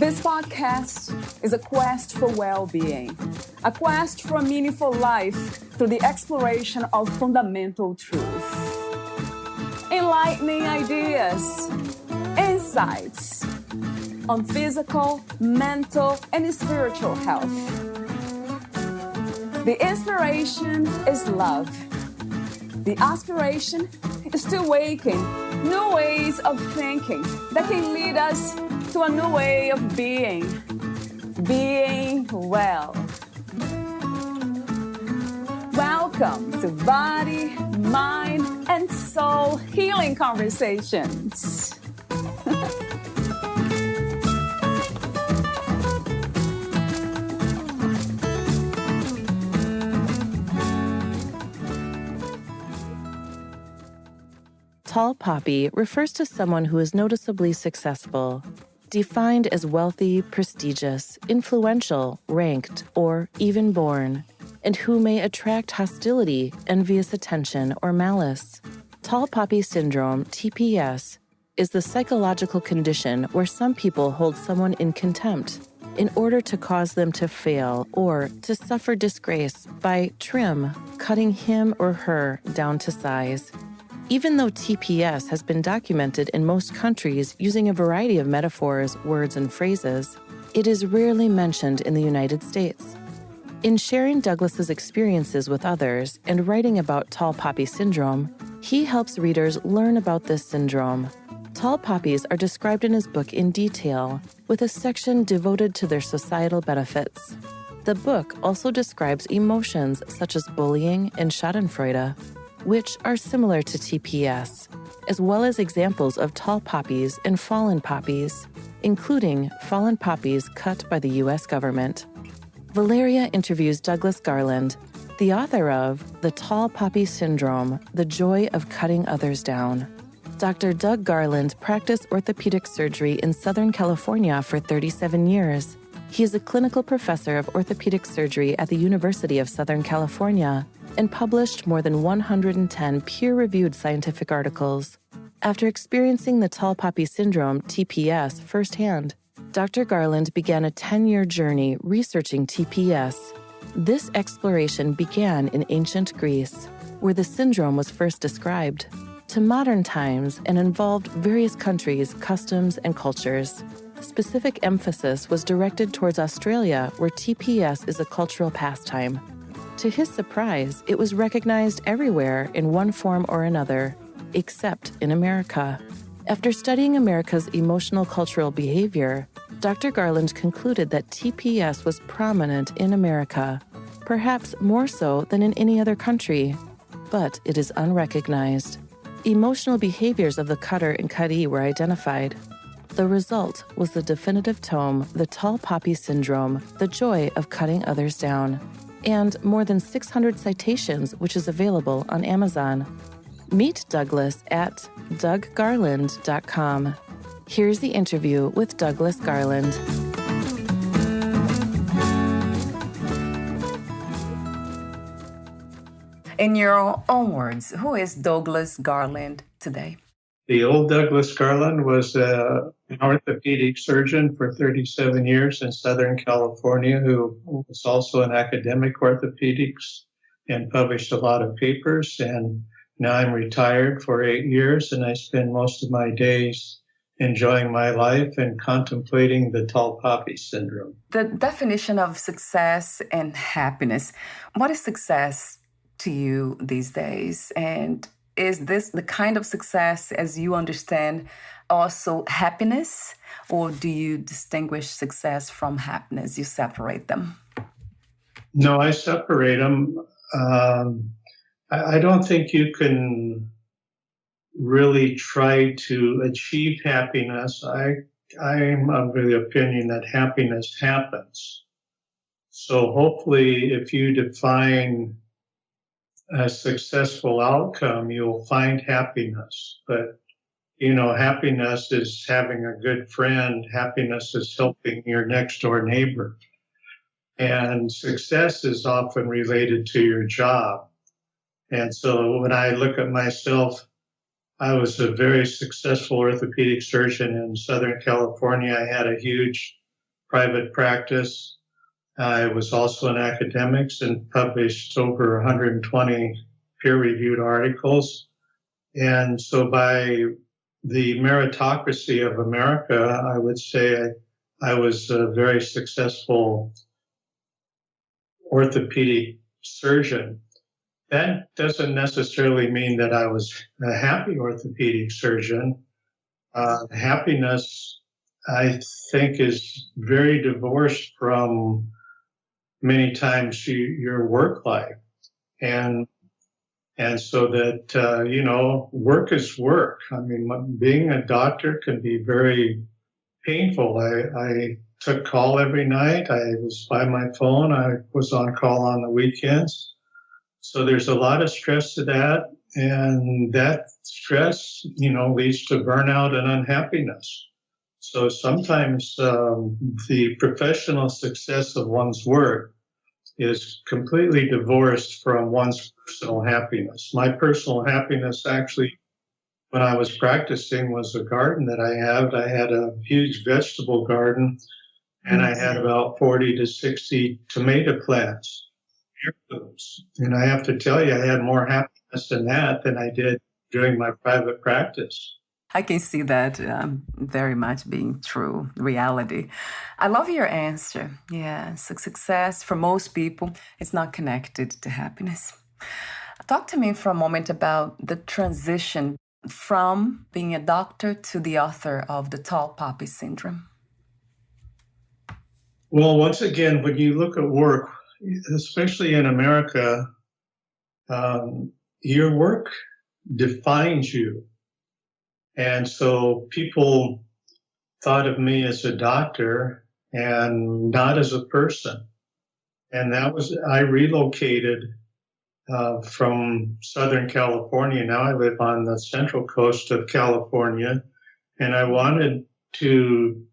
This podcast is a quest for well-being, a quest for a meaningful life through the exploration of fundamental truth. Enlightening ideas, insights on physical, mental, and spiritual health. The inspiration is love. The aspiration is to awaken new ways of thinking that can lead us to a new way of being well. Welcome to Body, Mind, and Soul Healing Conversations. Tall poppy refers to someone who is noticeably successful, defined as wealthy, prestigious, influential, ranked, or even born, and who may attract hostility, envious attention, or malice. Tall poppy syndrome, TPS, is the psychological condition where some people hold someone in contempt in order to cause them to fail or to suffer disgrace by cutting him or her down to size. Even though TPS has been documented in most countries using a variety of metaphors, words, and phrases, it is rarely mentioned in the United States. In sharing Douglas's experiences with others and writing about tall poppy syndrome, he helps readers learn about this syndrome. Tall poppies are described in his book in detail, with a section devoted to their societal benefits. The book also describes emotions such as bullying and schadenfreude, which are similar to TPS, as well as examples of tall poppies and fallen poppies, including fallen poppies cut by the U.S. government. Valeria interviews Douglas Garland, the author of The Tall Poppy Syndrome, The Joy of Cutting Others Down. Dr. Doug Garland practiced orthopedic surgery in Southern California for 37 years. He is a clinical professor of orthopedic surgery at the University of Southern California and published more than 110 peer-reviewed scientific articles. After experiencing the tall poppy syndrome, TPS, firsthand, Dr. Garland began a 10-year journey researching TPS. This exploration began in ancient Greece, where the syndrome was first described, to modern times and involved various countries, customs, and cultures. Specific emphasis was directed towards Australia, where TPS is a cultural pastime. To his surprise, it was recognized everywhere in one form or another, except in America. After studying America's emotional cultural behavior, Dr. Garland concluded that TPS was prominent in America, perhaps more so than in any other country, but it is unrecognized. Emotional behaviors of the cutter and cuttee were identified. The result was the definitive tome, The Tall Poppy Syndrome, The Joy of Cutting Others Down, and more than 600 citations, which is available on Amazon. Meet Douglas at douggarland.com. Here's the interview with Douglas Garland. In your own words, who is Douglas Garland today? The old Douglas Garland was an orthopedic surgeon for 37 years in Southern California who was also an academic orthopedics and published a lot of papers. And now I'm retired for 8 years, and I spend most of my days enjoying my life and contemplating the tall poppy syndrome. The definition of success and happiness. What is success to you these days? And is this the kind of success, as you understand, also happiness? Or do you distinguish success from happiness? You separate them? No, I separate them. I don't think you can really try to achieve happiness. I'm of the opinion that happiness happens. So hopefully, if you define a successful outcome, you'll find happiness. But, happiness is having a good friend. Happiness is helping your next door neighbor. And success is often related to your job. And so when I look at myself, I was a very successful orthopedic surgeon in Southern California. I had a huge private practice. I was also in academics and published over 120 peer-reviewed articles. And so by the meritocracy of America, I would say I was a very successful orthopedic surgeon. That doesn't necessarily mean that I was a happy orthopedic surgeon. Happiness, I think, is very divorced from many times your work life. And so that, work is work. I mean, being a doctor can be very painful. I took call every night. I was by my phone. I was on call on the weekends. So there's a lot of stress to that. And that stress, leads to burnout and unhappiness. So sometimes the professional success of one's work is completely divorced from one's personal happiness. My personal happiness, actually, when I was practicing, was a garden that I had. I had a huge vegetable garden, and I had about 40 to 60 tomato plants. And I have to tell you, I had more happiness in that than I did during my private practice. I can see that very much being true reality. I love your answer. Yeah, so success for most people is not connected to happiness. Talk to me for a moment about the transition from being a doctor to the author of the Tall Poppy Syndrome. Well, once again, when you look at work, especially in America, your work defines you. And so people thought of me as a doctor and not as a person. And I relocated from Southern California. Now I live on the central coast of California. And I wanted to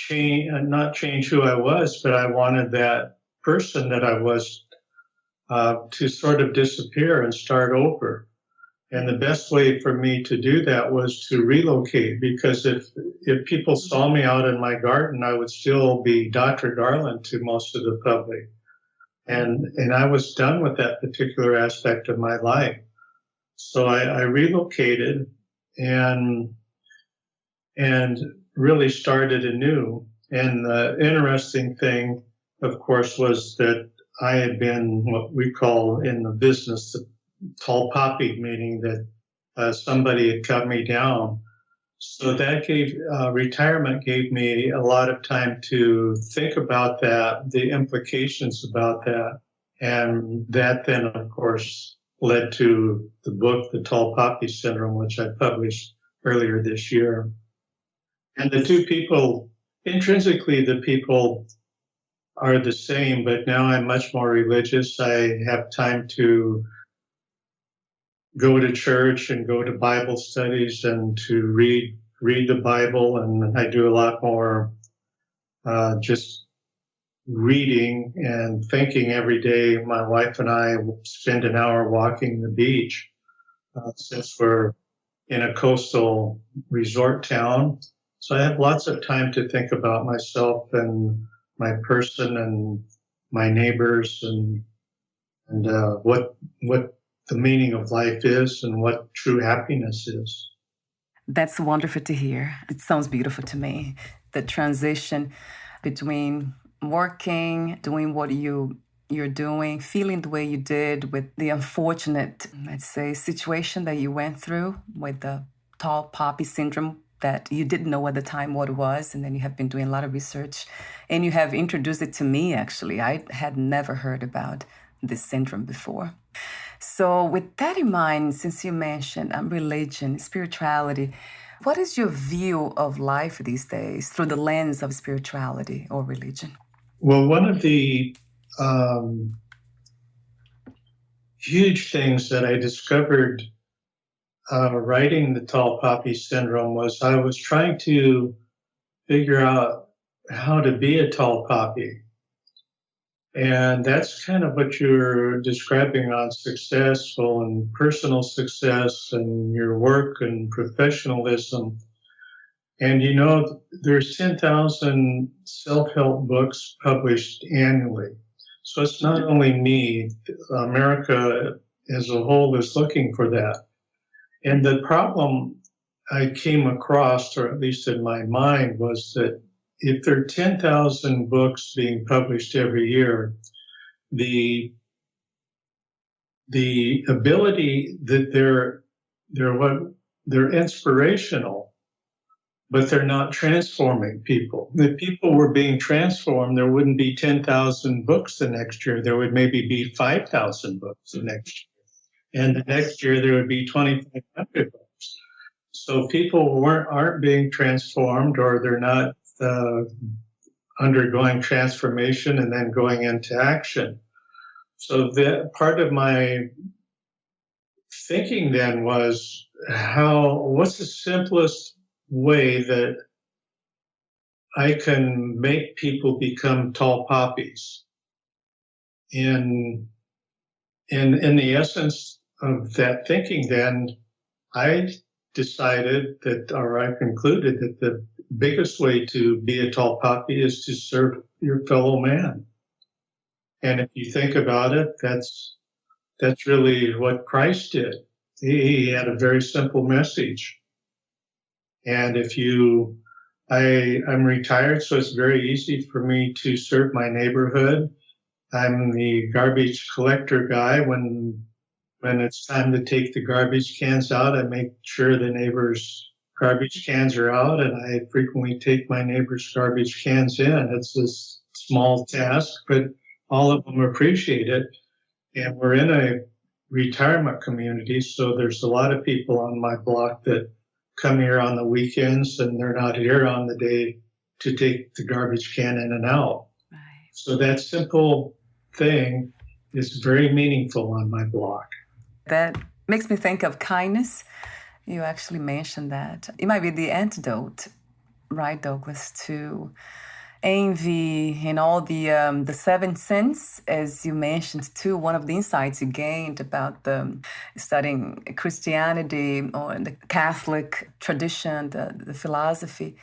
not change who I was, but I wanted that person that I was to sort of disappear and start over. And the best way for me to do that was to relocate, because if people saw me out in my garden, I would still be Dr. Garland to most of the public. And I was done with that particular aspect of my life. So I relocated and really started anew. And the interesting thing, of course, was that I had been what we call in the business the tall poppy, meaning that somebody had cut me down. So that retirement gave me a lot of time to think about that, the implications about that. And that then, of course, led to the book, The Tall Poppy Syndrome, which I published earlier this year. And the two people, intrinsically, the people are the same, but now I'm much more religious. I have time to go to church and go to Bible studies and to read the Bible. And I do a lot more just reading and thinking every day. My wife and I spend an hour walking the beach since we're in a coastal resort town. So I have lots of time to think about myself and my person and my neighbors and what the meaning of life is and what true happiness is. That's wonderful to hear. It sounds beautiful to me. The transition between working, doing what you're doing, feeling the way you did with the unfortunate, let's say, situation that you went through with the tall poppy syndrome that you didn't know at the time what it was. And then you have been doing a lot of research and you have introduced it to me, actually. I had never heard about this syndrome before. So with that in mind, since you mentioned religion, spirituality, what is your view of life these days through the lens of spirituality or religion? Well, one of the huge things that I discovered writing the Tall Poppy Syndrome was I was trying to figure out how to be a tall poppy. And that's kind of what you're describing on successful and personal success and your work and professionalism. And there's 10,000 self-help books published annually. So it's not only me, America as a whole is looking for that. And the problem I came across, or at least in my mind, was that if there are 10,000 books being published every year, the ability that they're inspirational, but they're not transforming people. If people were being transformed, there wouldn't be 10,000 books the next year. There would maybe be 5,000 books the next year. And the next year there would be 2,500 books. So people aren't being transformed, or they're not undergoing transformation and then going into action. So that part of my thinking then was, what's the simplest way that I can make people become tall poppies? In the essence of that thinking, then I decided that, or I concluded that the biggest way to be a tall poppy is to serve your fellow man. And if you think about it, that's really what Christ did. He had a very simple message. And I'm retired, so it's very easy for me to serve my neighborhood. I'm the garbage collector guy. When it's time to take the garbage cans out, I make sure the neighbors' garbage cans are out, and I frequently take my neighbors' garbage cans in. It's a small task, but all of them appreciate it. And we're in a retirement community, so there's a lot of people on my block that come here on the weekends, and they're not here on the day to take the garbage can in and out. Right. So that simple thing is very meaningful on my block. That makes me think of kindness. You actually mentioned that. It might be the antidote, right, Douglas, to envy and all the 7 sins, as you mentioned too. One of the insights you gained about studying Christianity or the Catholic tradition, the philosophy,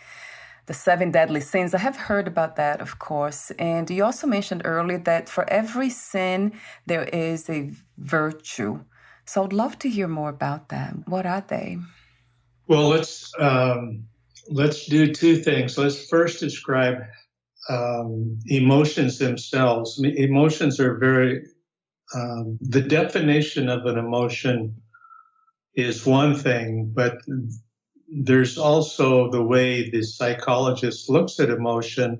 the 7 deadly sins. I have heard about that, of course. And you also mentioned earlier that for every sin, there is a virtue. So I'd love to hear more about that. What are they? Well, let's do 2 things. Let's first describe emotions themselves. Emotions are the definition of an emotion is one thing, but there's also the way the psychologist looks at emotion.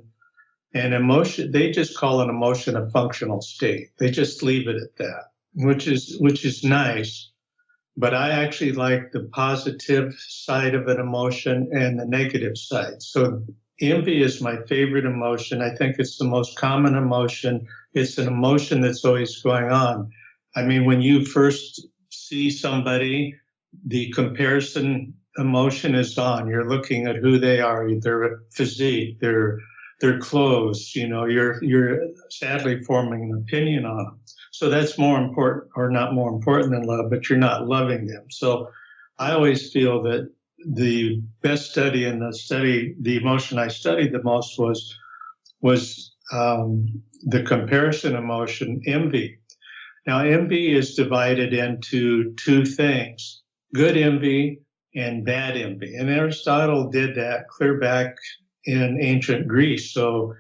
And emotion, they just call an emotion a functional state. They just leave it at that, which is nice. But I actually like the positive side of an emotion and the negative side. So envy is my favorite emotion. I think it's the most common emotion. It's an emotion that's always going on. I mean, when you first see somebody, the comparison emotion is on. You're looking at who they are, their physique, their clothes. You're sadly forming an opinion on them. So that's more important, or not more important than love, but you're not loving them. So I always feel that the best study and the emotion I studied the most was the comparison emotion, envy. Now, envy is divided into 2 things, good envy and bad envy. And Aristotle did that clear back in ancient Greece. So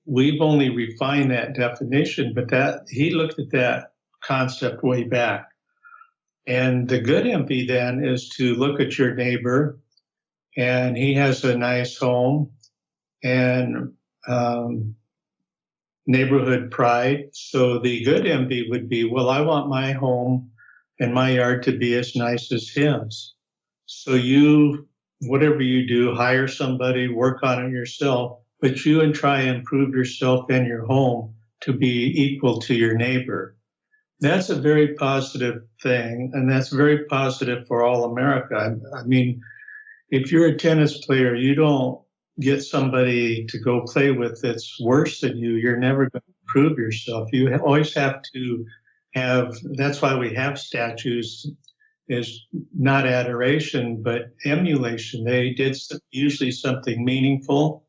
we've only refined that definition, but he looked at that concept way back. And the good envy then is to look at your neighbor, and he has a nice home and neighborhood pride. So the good envy would be, well, I want my home and my yard to be as nice as his. So whatever you do, hire somebody, work on it yourself, but and try and improve yourself and your home to be equal to your neighbor. That's a very positive thing, and that's very positive for all America. I mean, if you're a tennis player, you don't get somebody to go play with that's worse than you. You're never going to improve yourself. You always have to that's why we have statues is not adoration, but emulation. They did usually something meaningful,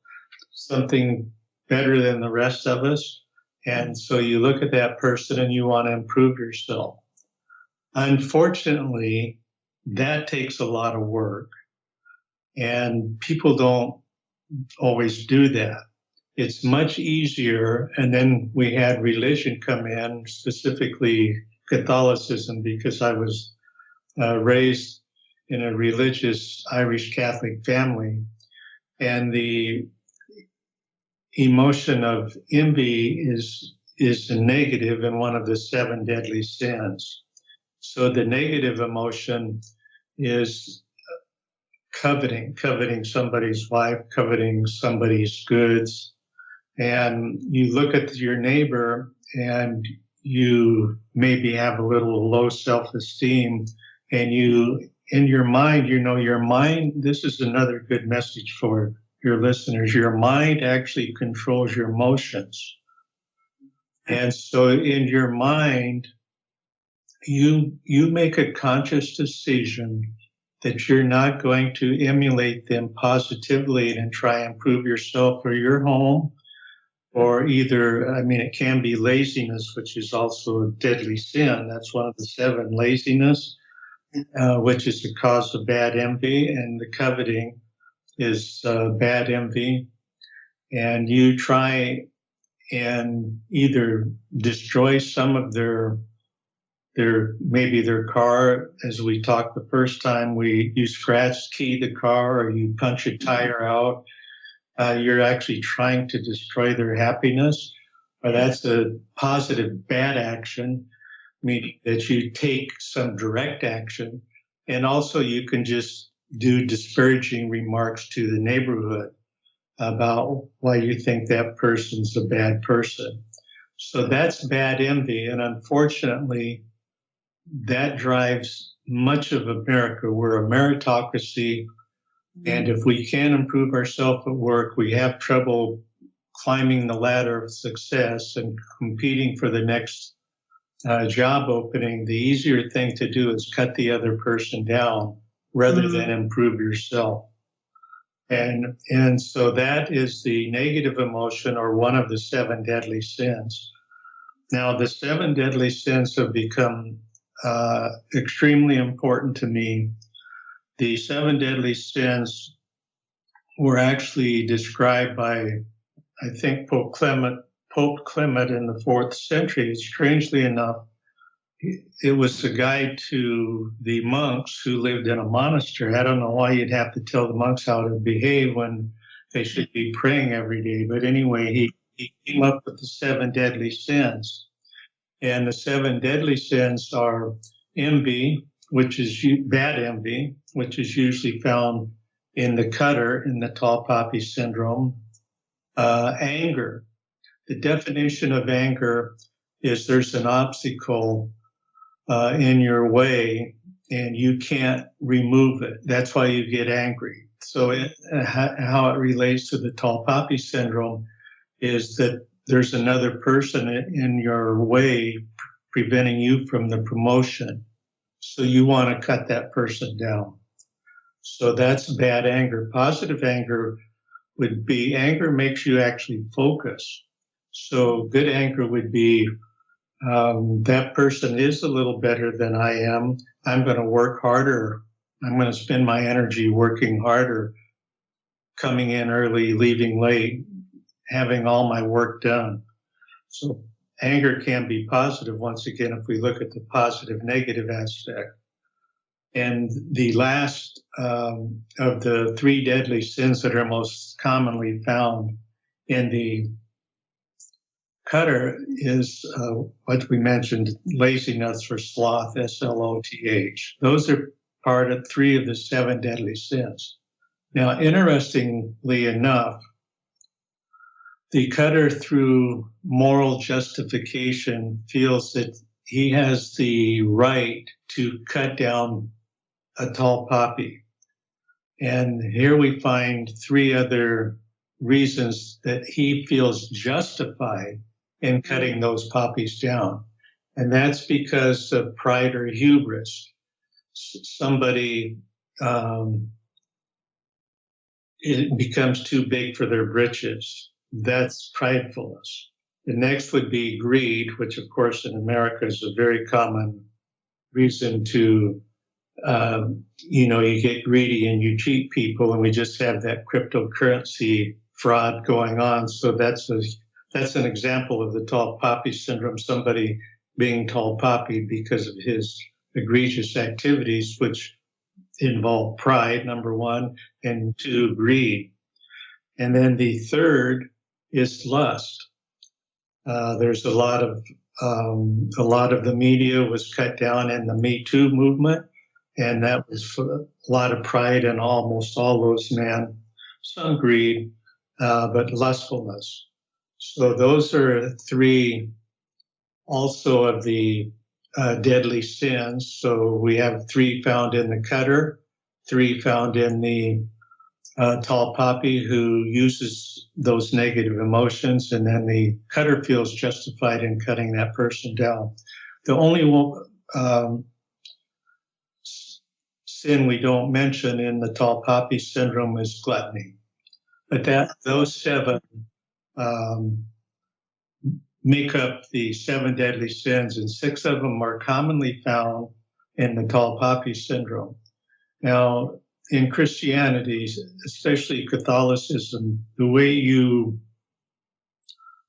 something better than the rest of us. And so you look at that person and you want to improve yourself. Unfortunately, that takes a lot of work. And people don't always do that. It's much easier. And then we had religion come in, specifically Catholicism, because I was raised in a religious Irish Catholic family. And the emotion of envy is a negative and one of the 7 deadly sins. So the negative emotion is coveting somebody's wife, coveting somebody's goods. And you look at your neighbor and you maybe have a little low self-esteem, and you, in your mind, this is another good message for your listeners. Your mind actually controls your emotions. And so in your mind, you make a conscious decision that you're not going to emulate them positively and try and improve yourself or your home, or either, it can be laziness, which is also a deadly sin. That's one of the 7, laziness, which is the cause of bad envy, and the coveting is bad envy. And you try and either destroy some of their maybe their car, as we talked the first time, you scratch key the car or you punch a tire out. You're actually trying to destroy their happiness, or that's a positive bad action, meaning that you take some direct action. And also you can just do disparaging remarks to the neighborhood about why you think that person's a bad person. So that's bad envy. And unfortunately, that drives much of America. We're a meritocracy. And if we can't improve ourselves at work, we have trouble climbing the ladder of success and competing for the next job opening. The easier thing to do is cut the other person down rather than improve yourself. And so that is the negative emotion, or one of the 7 deadly sins. Now, the 7 deadly sins have become extremely important to me. The 7 deadly sins were actually described by, I think, Pope Clement in the 4th century. Strangely enough, it was a guide to the monks who lived in a monastery. I don't know why you'd have to tell the monks how to behave when they should be praying every day. But anyway, he came up with the 7 deadly sins. And the 7 deadly sins are envy, which is bad envy, which is usually found in the cutter, in the tall poppy syndrome. Anger. The definition of anger is there's an obstacle in your way and you can't remove it. That's why you get angry. So how it relates to the tall poppy syndrome is that there's another person in your way preventing you from the promotion. So you want to cut that person down. So that's bad anger. Positive anger would be, anger makes you actually focus. So good anger would be, that person is a little better than I am. I'm going to work harder. I'm going to spend my energy working harder, coming in early, leaving late, having all my work done. So anger can be positive, once again, if we look at the positive negative aspect. And the last of the 3 deadly sins that are most commonly found in the cutter is what we mentioned, laziness or sloth, S-L-O-T-H. Those are part of 3 of the 7 deadly sins. Now, interestingly enough, the cutter, through moral justification, feels that he has the right to cut down a tall poppy. And here we find 3 other reasons that he feels justified in cutting those poppies down. And that's because of pride or hubris. somebody it becomes too big for their britches. That's pridefulness. The next would be greed, which, of course, in America is a very common reason to, you get greedy and you cheat people, and we just have that cryptocurrency fraud going on. So that's an example of the tall poppy syndrome, somebody being tall poppy because of his egregious activities, which involve pride, number one, and two, greed. And then the third is lust. There's a lot of the media was cut down in the Me Too movement, and that was a lot of pride in almost all those men. Some greed, but lustfulness. So those are three also of the deadly sins. So we have three found in the cutter, three found in the tall poppy who uses those negative emotions, and then the cutter feels justified in cutting that person down. The only sin we don't mention in the tall poppy syndrome is gluttony. But those seven make up the seven deadly sins, and six of them are commonly found in the tall poppy syndrome. Now, in Christianity, especially Catholicism, the way you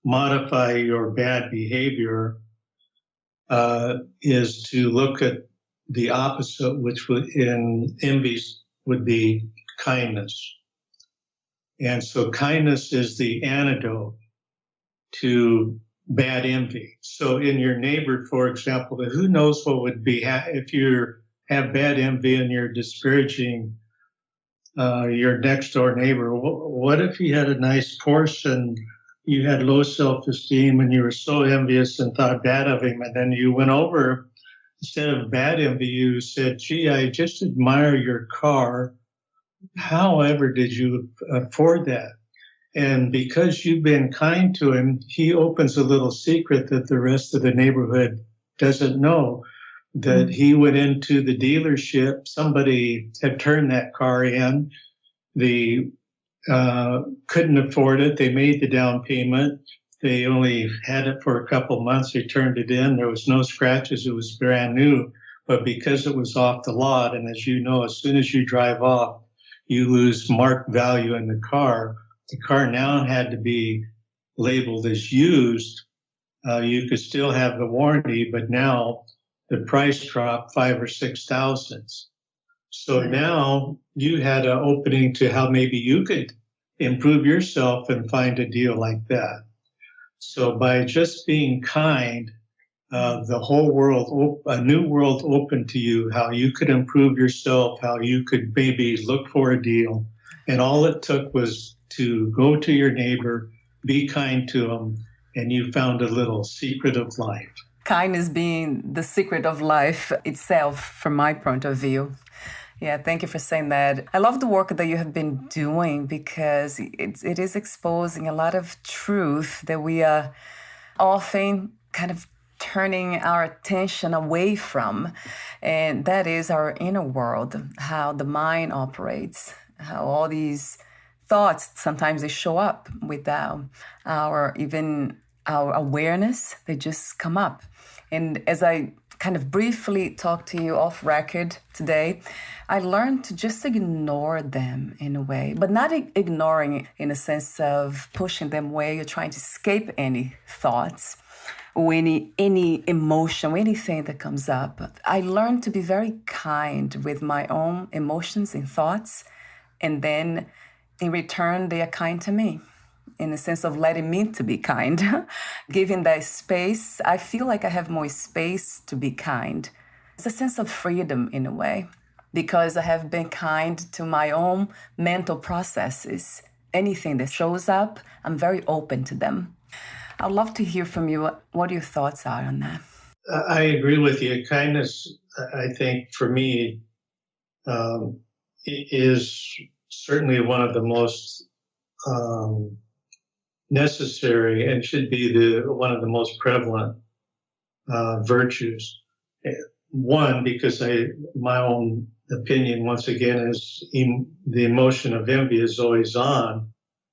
modify your bad behavior is to look at the opposite, which in envious would be kindness. And so kindness is the antidote to bad envy. So in your neighbor, for example, who knows what would be if you have bad envy and you're disparaging your next door neighbor. What if he had a nice Porsche and you had low self-esteem and you were so envious and thought bad of him, and then you went over, instead of bad envy, you said, gee, I just admire your car. However, did you afford that? And because you've been kind to him, he opens a little secret that the rest of the neighborhood doesn't know, that he went into the dealership. Somebody had turned that car in. They couldn't afford it. They made the down payment. They only had it for a couple months. They turned it in. There was no scratches. It was brand new. But because it was off the lot, and as you know, as soon as you drive off, you lose marked value in the car. The car now had to be labeled as used. You could still have the warranty, but now the price dropped 5,000 or 6,000. So now you had an opening to how maybe you could improve yourself and find a deal like that. So by just being kind, the whole world, a new world opened to you, how you could improve yourself, how you could maybe look for a deal. And all it took was to go to your neighbor, be kind to them, and you found a little secret of life. Kindness being the secret of life itself, from my point of view. Yeah, thank you for saying that. I love the work that you have been doing because it is exposing a lot of truth that we are often kind of turning our attention away from. And that is our inner world, how the mind operates, how all these thoughts, sometimes they show up without our awareness, they just come up. And as I kind of briefly talked to you off record today, I learned to just ignore them in a way, but not ignoring in a sense of pushing them away or trying to escape any thoughts or any emotion or anything that comes up. I learned to be very kind with my own emotions and thoughts, and then in return, they are kind to me in the sense of letting me to be kind. Giving that space, I feel like I have more space to be kind. It's a sense of freedom in a way, because I have been kind to my own mental processes. Anything that shows up, I'm very open to them. I'd love to hear from you what your thoughts are on that. I agree with you. Kindness, I think, for me, is certainly one of the most necessary and should be one of the most prevalent virtues. one, because my own opinion, once again, is the emotion of envy is always on,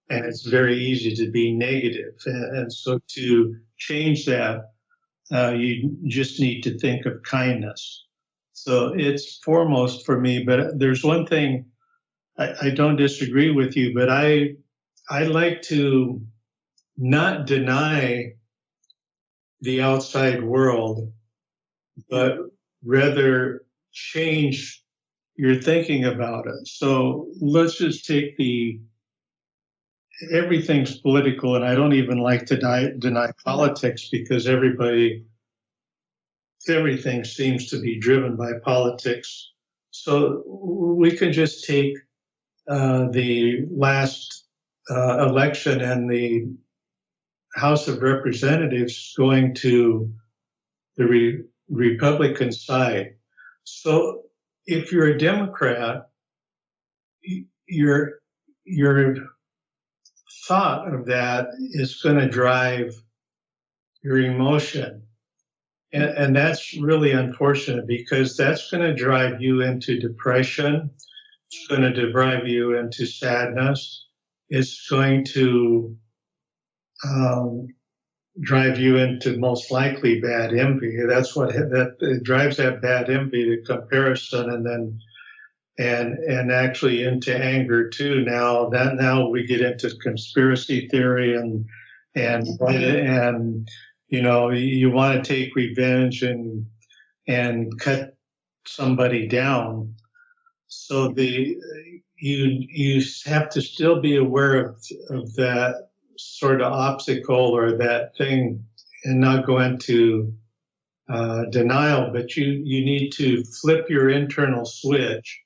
and it's very easy to be negative. And so to change that, you just need to think of kindness. So it's foremost for me. But there's one thing I don't disagree with you, but I like to not deny the outside world, but rather change your thinking about it. So let's just take everything's political, and I don't even like to deny politics because everything seems to be driven by politics. So we can just take the last election and the House of Representatives going to the Republican side. So if you're a Democrat, your thought of that is going to drive your emotion. And that's really unfortunate because that's going to drive you into depression. It's going to drive you into sadness. It's going to drive you into most likely bad envy. That's what it drives, that bad envy, the comparison, and then and actually into anger too. Now we get into conspiracy theory and you know, you want to take revenge and cut somebody down. So you have to still be aware of that sort of obstacle or that thing and not go into denial, but you need to flip your internal switch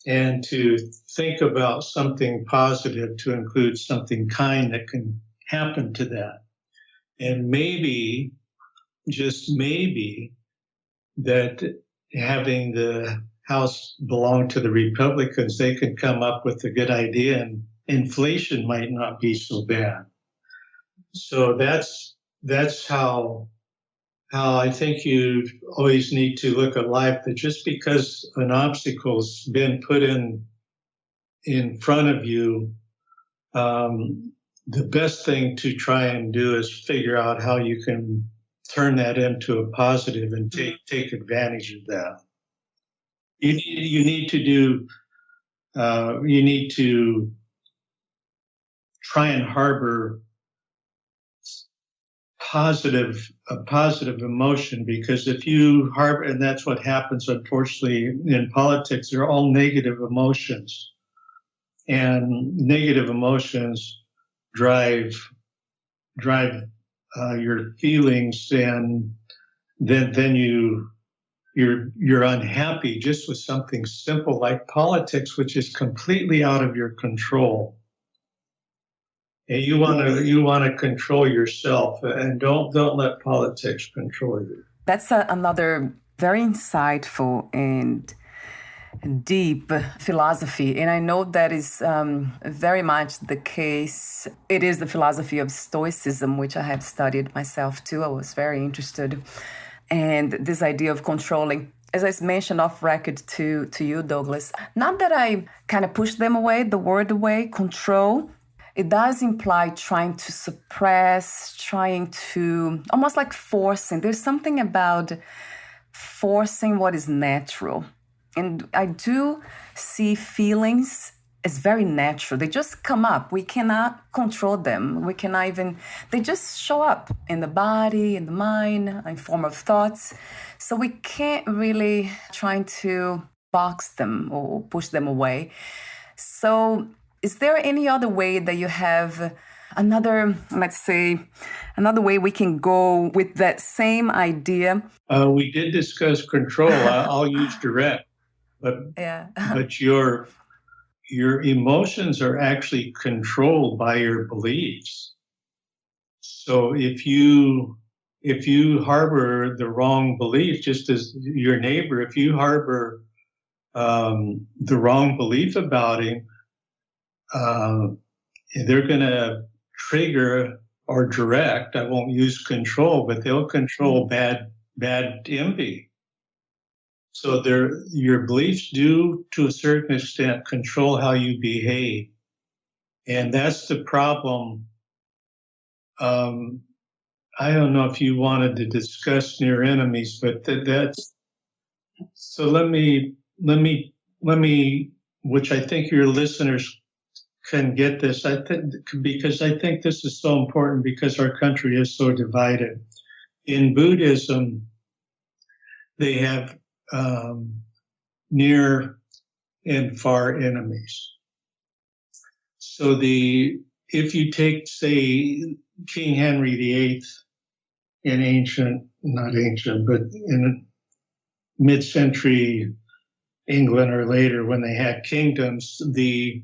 and to think about something positive, to include something kind that can happen to that. And maybe, just maybe, that having the House belong to the Republicans, they could come up with a good idea and inflation might not be so bad. So that's how I think you always need to look at life, that just because an obstacle's been put in front of you, the best thing to try and do is figure out how you can turn that into a positive and take advantage of that. You need to try and harbor a positive emotion, because if you harbor, and that's what happens unfortunately in politics, they're all negative emotions, and negative emotions drive your feelings, and then you're unhappy just with something simple like politics, which is completely out of your control. And you want to control yourself, and don't let politics control you. That's another very insightful and deep philosophy, and I know that is very much the case. It is the philosophy of Stoicism, which I have studied myself too. I was very interested, and this idea of controlling, as I mentioned off record to you, Douglas, not that I kind of push them away, the word away, control. It does imply trying to suppress, trying to almost like forcing. There's something about forcing what is natural. And I do see feelings as very natural. They just come up. We cannot control them. We cannot even, they just show up in the body, in the mind, in form of thoughts. So we can't really try to box them or push them away. So is there any other way that you have another way we can go with that same idea? We did discuss control. I'll use direct, but yeah. But your emotions are actually controlled by your beliefs. So if you harbor the wrong belief, just as your neighbor, if you harbor the wrong belief about him, they're going to trigger or direct, I won't use control, but they'll control bad envy. So your beliefs do, to a certain extent, control how you behave. And that's the problem. I don't know if you wanted to discuss near enemies, but that's so. Let me, which I think your listeners can get this. I think because I think this is so important because our country is so divided. In Buddhism, they have near and far enemies. So if you take, say, King Henry VIII in not ancient, but in mid-century England or later, when they had kingdoms, the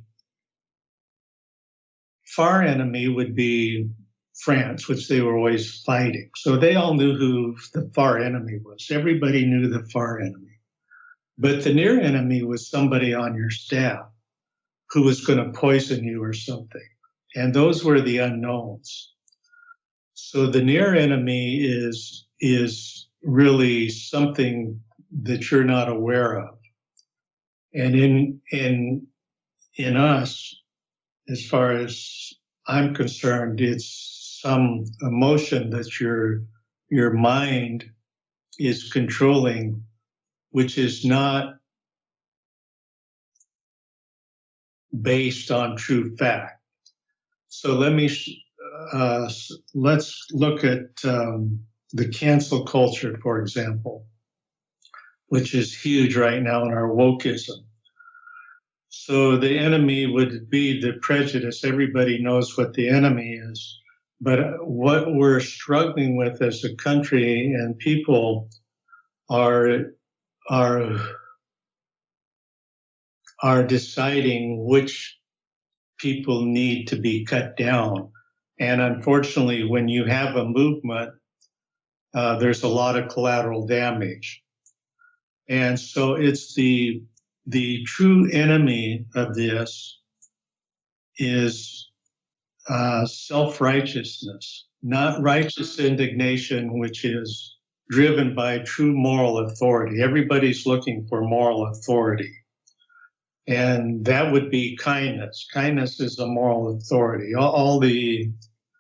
far enemy would be France, which they were always fighting. So they all knew who the far enemy was. Everybody knew the far enemy. But the near enemy was somebody on your staff who was going to poison you or something. And those were the unknowns. So the near enemy is really something that you're not aware of. And in us, as far as I'm concerned, it's some emotion that your mind is controlling, which is not based on true fact. So let's look at the cancel culture, for example, which is huge right now in our wokeism. So the enemy would be the prejudice. Everybody knows what the enemy is. But what we're struggling with as a country and people are deciding which people need to be cut down. And unfortunately, when you have a movement, there's a lot of collateral damage. And so it's the true enemy of this is self-righteousness, not righteous indignation, which is driven by true moral authority. Everybody's looking for moral authority. And that would be kindness. Kindness is a moral authority. All the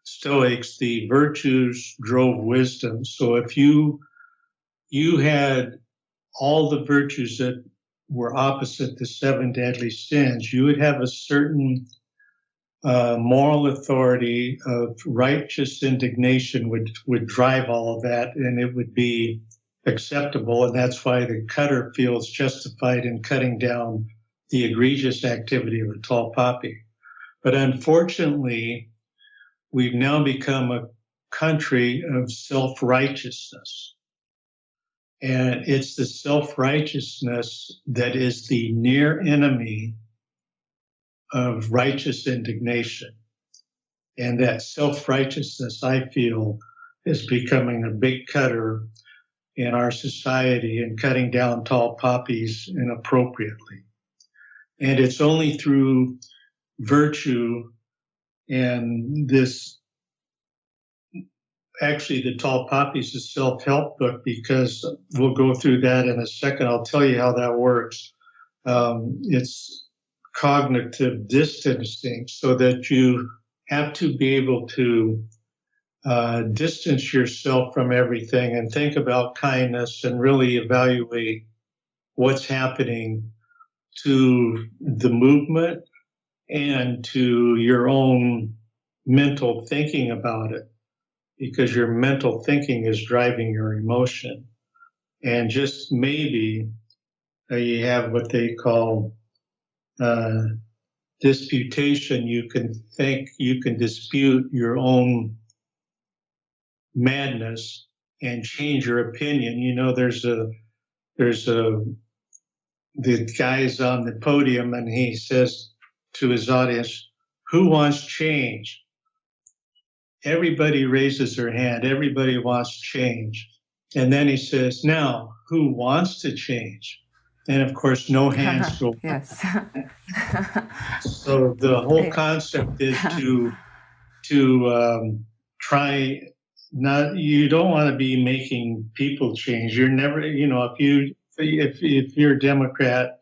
Stoics, the virtues drove wisdom. So if you had all the virtues that were opposite the seven deadly sins, you would have a certain moral authority of righteous indignation would drive all of that, and it would be acceptable. And that's why the cutter feels justified in cutting down the egregious activity of the tall poppy. But unfortunately, we've now become a country of self-righteousness. And it's the self-righteousness that is the near enemy of righteous indignation. And that self-righteousness, I feel, is becoming a big cutter in our society and cutting down tall poppies inappropriately. And it's only through virtue and this, actually the Tall Poppies is a self-help book, because we'll go through that in a second. I'll tell you how that works. It's cognitive distancing, so that you have to be able to distance yourself from everything and think about kindness and really evaluate what's happening to the movement and to your own mental thinking about it, because your mental thinking is driving your emotion. And just maybe you have what they call disputation. You can dispute your own madness and change your opinion. You know, the guy's on the podium and he says to his audience, "Who wants change?" Everybody raises their hand. Everybody wants change. And then he says, "Now, who wants to change?" And of course, no hands go up. Yes. So the whole concept is to try not, you don't want to be making people change. You're never, if you if you're a Democrat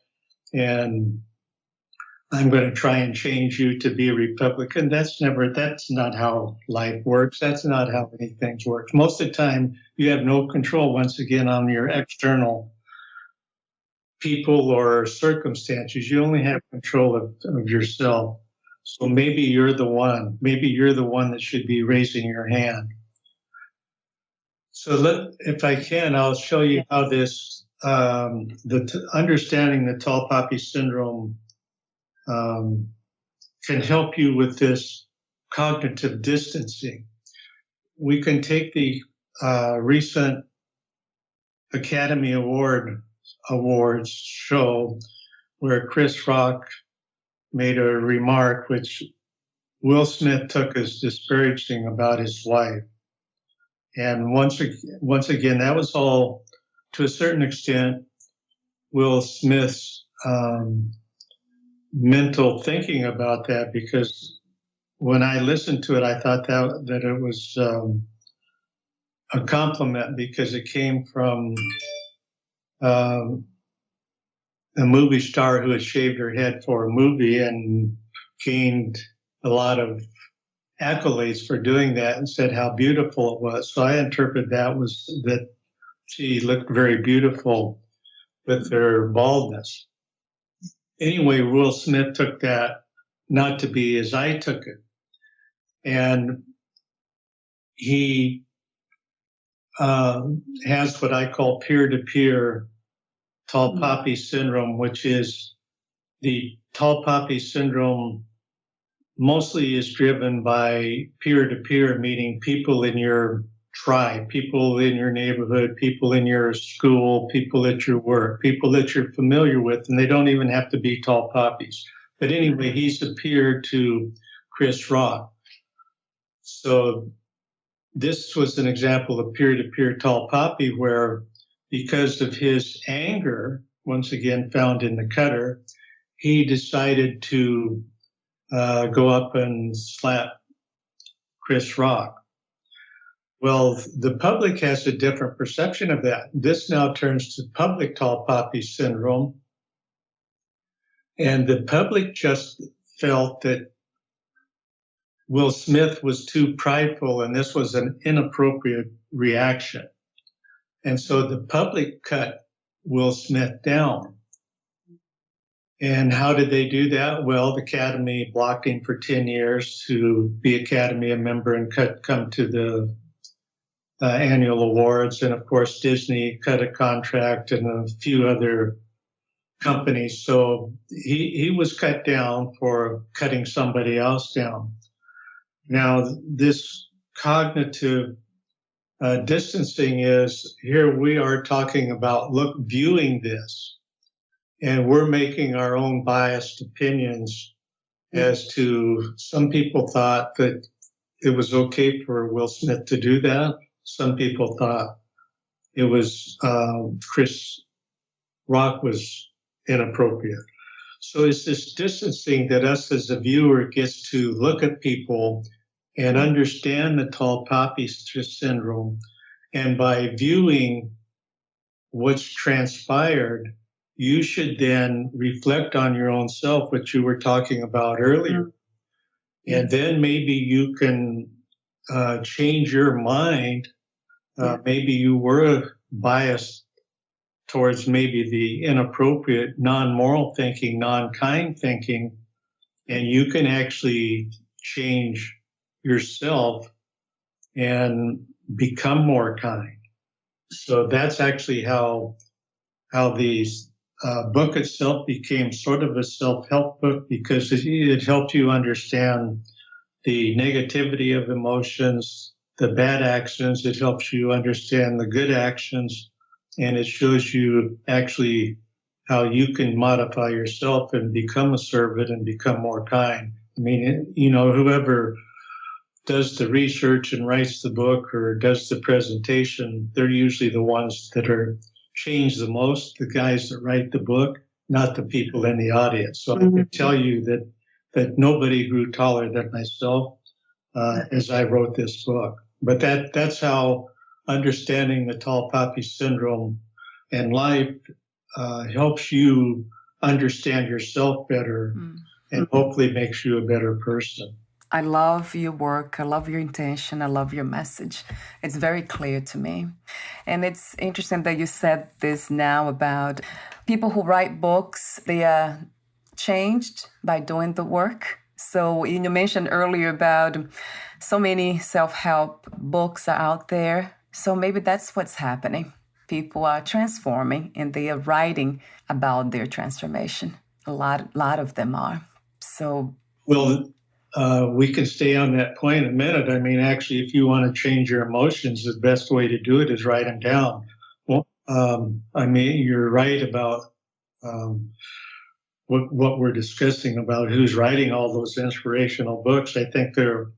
and I'm going to try and change you to be a Republican, that's not how life works. That's not how many things work. Most of the time, you have no control, once again, on your external people or circumstances. You only have control of yourself. So maybe you're the one. Maybe you're the one that should be raising your hand. So if I can, I'll show you how this, understanding the tall poppy syndrome can help you with this cognitive distancing. We can take the recent Academy Awards show where Chris Rock made a remark which Will Smith took as disparaging about his wife. And once again, that was all, to a certain extent, Will Smith's mental thinking about that, because when I listened to it, I thought that it was a compliment, because it came from a movie star who had shaved her head for a movie and gained a lot of accolades for doing that, and said how beautiful it was. So I interpreted that she looked very beautiful with her baldness. Anyway, Will Smith took that not to be as I took it. And he has what I call peer-to-peer tall poppy syndrome, which is the tall poppy syndrome mostly is driven by peer-to-peer, meaning people in your tribe, people in your neighborhood, people in your school, people at your work, people that you're familiar with, and they don't even have to be tall poppies. But anyway, he's a peer to Chris Rock. So this was an example of peer-to-peer tall poppy where, because of his anger, once again found in the cutter, he decided to go up and slap Chris Rock. Well, the public has a different perception of that. This now turns to public tall poppy syndrome. And the public just felt that Will Smith was too prideful and this was an inappropriate reaction. And so the public cut Will Smith down. And how did they do that? Well, the Academy blocked him for 10 years to be Academy a member and come to the annual awards. And of course, Disney cut a contract and a few other companies. So he was cut down for cutting somebody else down. Now, this cognitive distancing is, here we are talking about, viewing this, and we're making our own biased opinions as to, some people thought that it was okay for Will Smith to do that. Some people thought it was Chris Rock was inappropriate. So it's this distancing that us as a viewer gets to look at people and understand the tall poppy syndrome. And by viewing what's transpired, you should then reflect on your own self, what you were talking about earlier. And then maybe you can change your mind. Maybe you were biased towards maybe the inappropriate, non-moral thinking, non-kind thinking, and you can actually change yourself and become more kind. So that's actually how the book itself became sort of a self-help book, because it helped you understand the negativity of emotions, the bad actions. It helps you understand the good actions, and it shows you actually how you can modify yourself and become a servant and become more kind. I mean, whoever does the research and writes the book or does the presentation, they're usually the ones that are changed the most, the guys that write the book, not the people in the audience. So I can tell you that nobody grew taller than myself as I wrote this book. But that's how understanding the tall poppy syndrome and life helps you understand yourself better and hopefully makes you a better person. I love your work. I love your intention. I love your message. It's very clear to me. And it's interesting that you said this now about people who write books, they are changed by doing the work. So you mentioned earlier about so many self-help books are out there. So maybe that's what's happening. People are transforming and they are writing about their transformation. A lot of them are. So, well, we can stay on that point in a minute. I mean, actually, if you want to change your emotions, the best way to do it is write them down. Well, I mean, you're right about what we're discussing about who's writing all those inspirational books. I think they're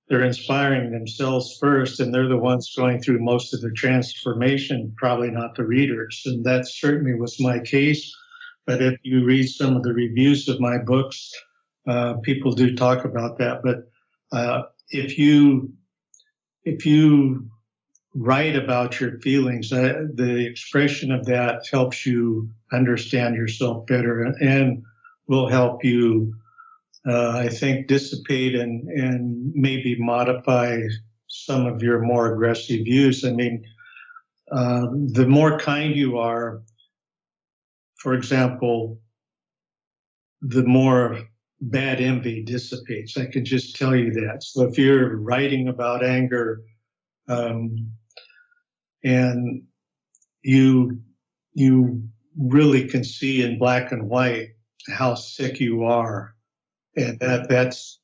inspiring themselves first, and they're the ones going through most of the transformation, probably not the readers. And that certainly was my case. But if you read some of the reviews of my books, people do talk about that. But if you write about your feelings, the expression of that helps you understand yourself better and will help you, I think, dissipate and maybe modify some of your more aggressive views. I mean, the more kind you are, for example, the more bad envy dissipates. I can just tell you that. So if you're writing about anger, and you really can see in black and white how sick you are, and that's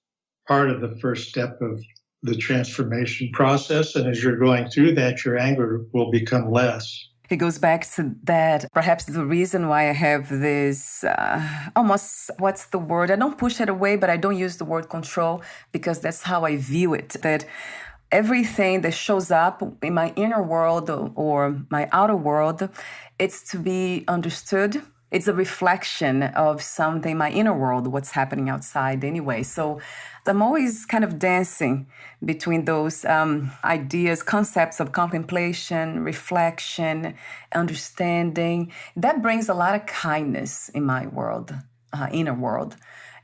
part of the first step of the transformation process. And as you're going through that, your anger will become less. It goes back to that, perhaps the reason why I have this almost, what's the word? I don't push it away, but I don't use the word control because that's how I view it. That everything that shows up in my inner world or my outer world, it's to be understood. It's a reflection of something in my inner world, what's happening outside anyway. So I'm always kind of dancing between those ideas, concepts of contemplation, reflection, understanding. That brings a lot of kindness in my world, inner world.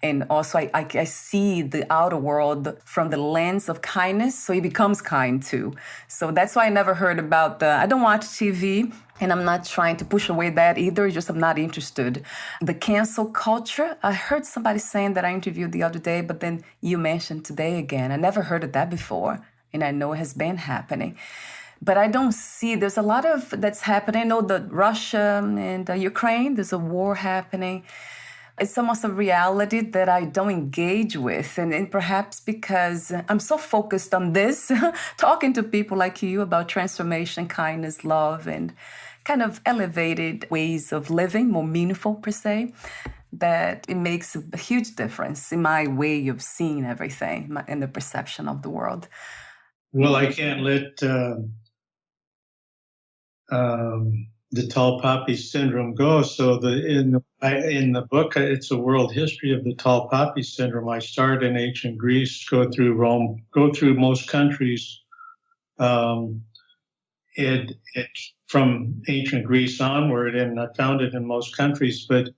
And also I see the outer world from the lens of kindness, so it becomes kind too. So that's why I never heard about I don't watch TV, and I'm not trying to push away that either, just I'm not interested. The cancel culture, I heard somebody saying that I interviewed the other day, but then you mentioned today again. I never heard of that before, and I know it has been happening. But I don't see, there's a lot of that's happening. I know that Russia and Ukraine, there's a war happening. It's almost a reality that I don't engage with. And perhaps because I'm so focused on this, talking to people like you about transformation, kindness, love, and kind of elevated ways of living, more meaningful per se, that it makes a huge difference in my way of seeing everything and the perception of the world. Well, I can't let the tall poppy syndrome go. So in the book, it's a world history of the tall poppy syndrome. I start in ancient Greece, go through Rome, go through most countries. It from ancient Greece onward, and I found it in most countries. But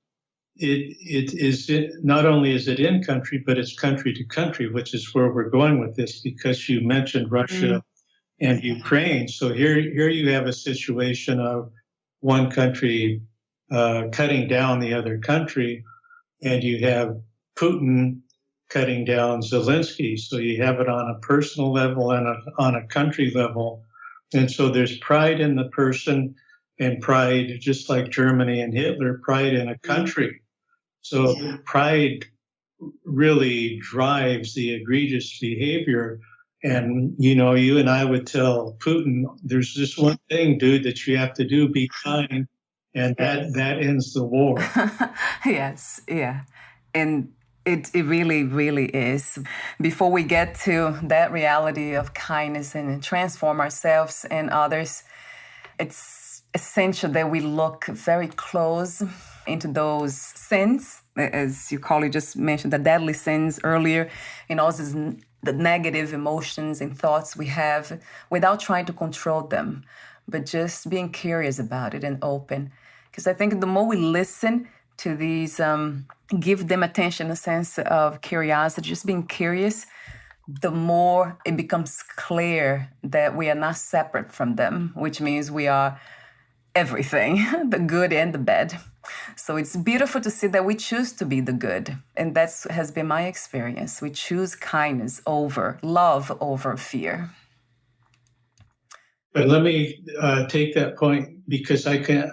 not only is it in country, but it's country to country, which is where we're going with this. Because you mentioned Russia and Ukraine, so here you have a situation of one country cutting down the other country, and you have Putin cutting down Zelensky. So you have it on a personal level and on a country level. And so there's pride in the person and pride, just like Germany and Hitler, pride in a country. So pride really drives the egregious behavior. And, you and I would tell Putin, there's this one thing, dude, that you have to do, be kind, and that ends the war. Yes, yeah. And it really, really is. Before we get to that reality of kindness and transform ourselves and others, it's essential that we look very close into those sins, as you just mentioned, the deadly sins earlier, and also the negative emotions and thoughts we have without trying to control them, but just being curious about it and open. Because I think the more we listen to these, give them attention, a sense of curiosity, just being curious, the more it becomes clear that we are not separate from them, which means we are everything, the good and the bad. So it's beautiful to see that we choose to be the good. And that has been my experience. We choose kindness over love, over fear. But let me take that point, because I can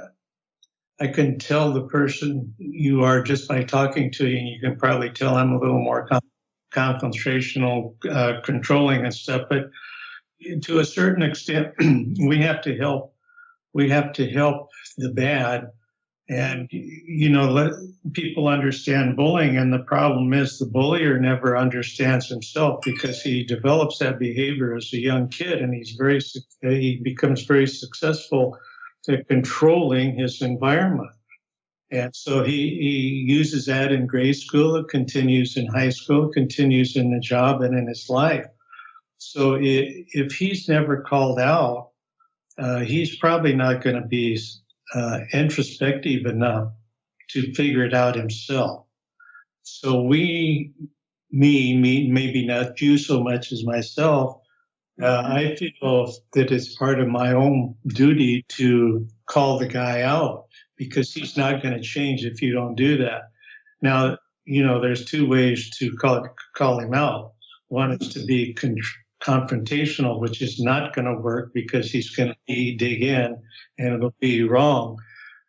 tell the person you are just by talking to you, and you can probably tell I'm a little more confrontational, controlling and stuff. But to a certain extent, we have to help. We have to help the bad, and let people understand bullying. And the problem is the bullier never understands himself, because he develops that behavior as a young kid, and he becomes very successful at controlling his environment. And so he uses that in grade school, it continues in high school, it continues in the job and in his life. So if he's never called out, he's probably not going to be introspective enough to figure it out himself. So me, maybe not you so much as myself, I feel that it's part of my own duty to call the guy out, because he's not going to change if you don't do that. Now, there's two ways to call him out. One is to be confrontational, which is not going to work, because he's going to dig in and it'll be wrong.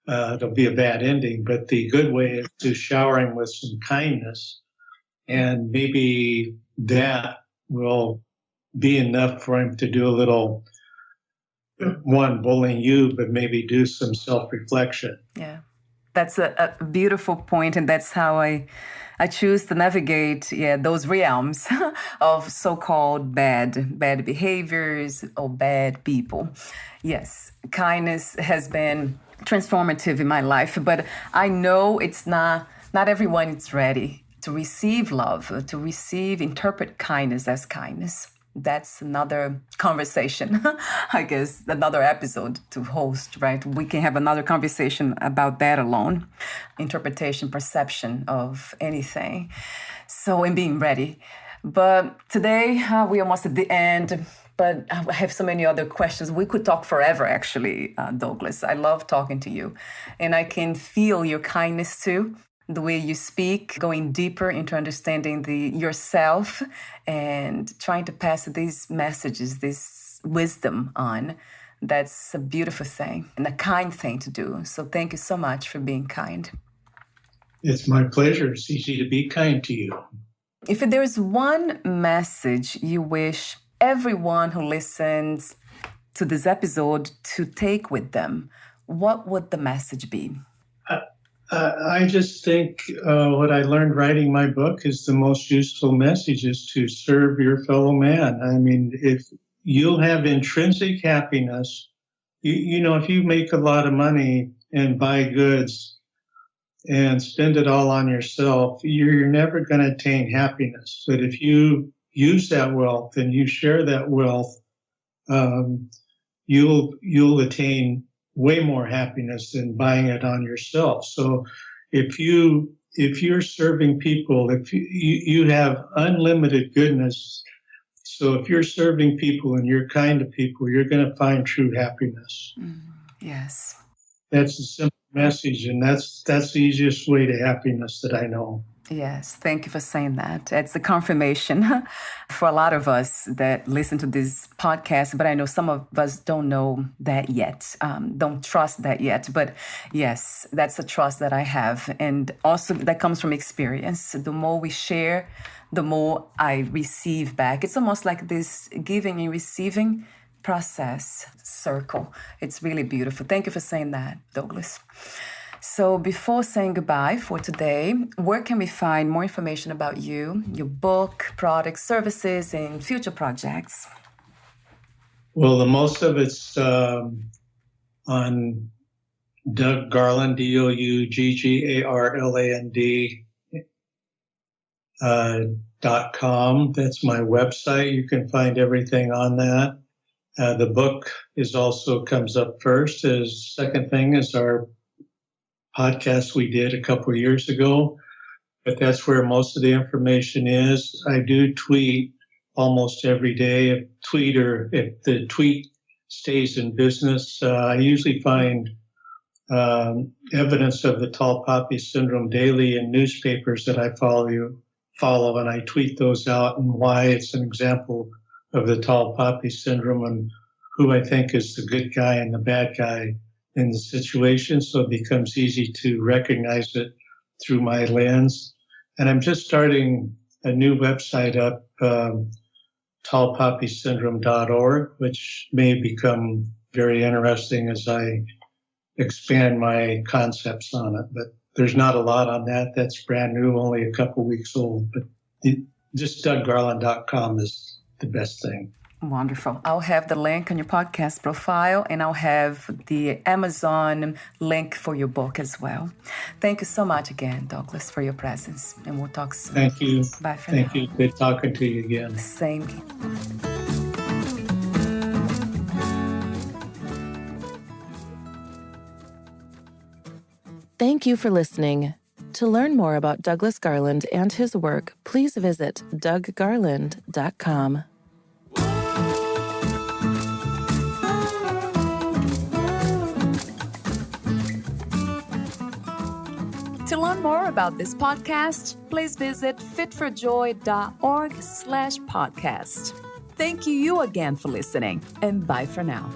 It'll be a bad ending. But the good way is to shower him with some kindness, and maybe that will be enough for him to do a little, one, bullying you, but maybe do some self-reflection. Yeah, that's a beautiful point, and that's how I choose to navigate those realms of so-called bad behaviors or bad people. Yes, kindness has been transformative in my life, but I know it's not everyone is ready to receive love, to interpret kindness as kindness. That's another conversation, I guess, another episode to host, right? We can have another conversation about that alone. Interpretation, perception of anything. So, in being ready. But today, we're almost at the end, but I have so many other questions. We could talk forever, actually, Douglas. I love talking to you. And I can feel your kindness, too. The way you speak, going deeper into understanding yourself and trying to pass these messages, this wisdom on. That's a beautiful thing and a kind thing to do. So thank you so much for being kind. It's my pleasure. It's easy to be kind to you. If there is one message you wish everyone who listens to this episode to take with them, what would the message be? I just think what I learned writing my book is the most useful message is to serve your fellow man. I mean, if you'll have intrinsic happiness, if you make a lot of money and buy goods and spend it all on yourself, you're never going to attain happiness. But if you use that wealth and you share that wealth, you'll attain way more happiness than buying it on yourself. So if you're serving people, if you have unlimited goodness, so if you're serving people and you're kind to people, you're going to find true happiness. Yes. That's a simple message, and that's the easiest way to happiness that I know. Yes, thank you for saying that. It's a confirmation for a lot of us that listen to this podcast, but I know some of us don't know that yet, don't trust that yet. But yes, that's a trust that I have. And also that comes from experience. The more we share, the more I receive back. It's almost like this giving and receiving process circle. It's really beautiful. Thank you for saying that, Douglas. So before saying goodbye for today, where can we find more information about you, your book, products, services, and future projects? Well, the most of it's on Doug Garland, DougGarland.com. That's my website. You can find everything on that. The book is also comes up first. Second thing is our podcast we did a couple of years ago, but that's where most of the information is. I do tweet almost every day. If the tweet stays in business, I usually find evidence of the tall poppy syndrome daily in newspapers that I follow, and I tweet those out and why it's an example of the tall poppy syndrome and who I think is the good guy and the bad guy in the situation. So it becomes easy to recognize it through my lens. And I'm just starting a new website up, tallpoppysyndrome.org, which may become very interesting as I expand my concepts on it. But there's not a lot on that. That's brand new, only a couple weeks old. But just DougGarland.com is the best thing. Wonderful. I'll have the link on your podcast profile, and I'll have the Amazon link for your book as well. Thank you so much again, Douglas, for your presence, and we'll talk soon. Thank you. Bye for now. Thank you. Good talking to you again. Same. Thank you for listening. To learn more about Douglas Garland and his work, please visit DougGarland.com. To learn more about this podcast, please visit fitforjoy.org/podcast. Thank you again for listening, and bye for now.